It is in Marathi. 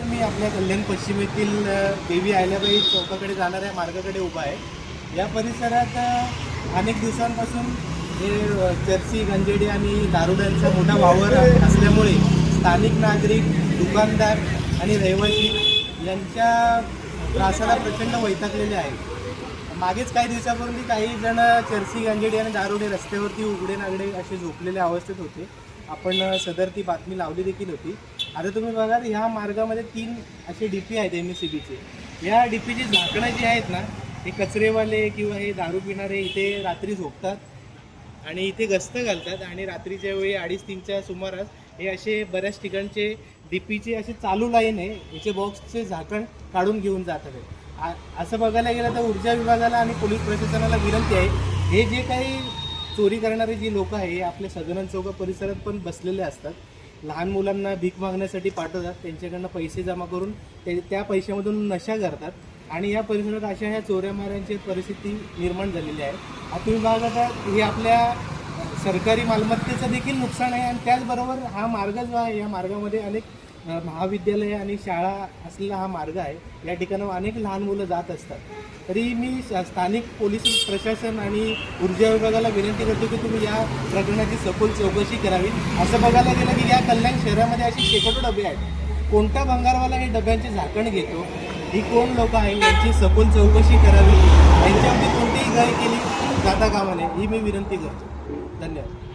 नमस्कार. मी आपल्या कल्याण पश्चिमेतील देवी अहिल्याबाई चौकाकडे जाणाऱ्या मार्गाकडे उभा आहे. या परिसरात अनेक दिवसांपासून हे चर्ची, गंजेडी आणि दारुड्यांचा मोठा वावर असल्यामुळे स्थानिक नागरिक, दुकानदार आणि रहिवासी यांच्या त्रासाला प्रचंड वैतागलेले आहेत. मागेच काही दिवसापूर्वी काही जण चर्ची, गंजेडी आणि दारुडे रस्त्यावरती उघडे नागडे असे झोपलेल्या अवस्थेत होते. आपण सदर ती बातमी लावली देखील होती. आता तुम्ही बघा, ह्या मार्गामध्ये 3 असे DP आहेत MSCBचे. या DPची झाकणं जी आहेत ना, हे कचरेवाले किंवा हे दारू पिणारे इथे रात्री झोपतात आणि इथे गस्त घालतात आणि रात्रीच्या वेळी 2:30-3च्या सुमारास हे असे बऱ्याच ठिकाणचे DPचे असे चालू लाईन आहे, याचे बॉक्सचे झाकण काढून घेऊन जातात. असं बघायला गेलं तर ऊर्जा विभागाला आणि पोलीस प्रशासनाला विनंती आहे, हे जे काही चोरी करणारे जी लोक आहे हे आपल्या सगनन चौका परिसरात पण बसलेले असतात. लहान मुलांना भीक मागण्यासाठी पाठवतात, त्यांच्याकडनं पैसे जमा करून त्या पैशामधून नशा करतात आणि या परिसरात अशा ह्या चोऱ्या माऱ्यांची परिस्थिती निर्माण झालेली आहे. आता तुम्ही बघा, हे आपल्या सरकारी मालमत्तेचं देखील नुकसान आहे आणि त्याचबरोबर हा मार्ग जो आहे, या मार्गामध्ये अनेक महाविद्यालय आणि शाळा असलेला हा मार्ग आहे. या ठिकाणी अनेक लहान मुलं जात असतात. तरी मी स्थानिक पोलीस प्रशासन आणि ऊर्जा विभागाला विनंती करतो की तुम्ही या प्रकरणाची सखोल चौकशी करावी. असं बघायला गेलं की या कल्याण शहरामध्ये असे शेकडो डबे आहेत. कोणता भंगारवाला हे डब्यांचे झाकण घेतो, ही कोण लोक आहे, यांची सखोल चौकशी करावी. यांच्यावरती कोणतीही घाई केली जाता कामा नये, ही मी विनंती करतो. धन्यवाद.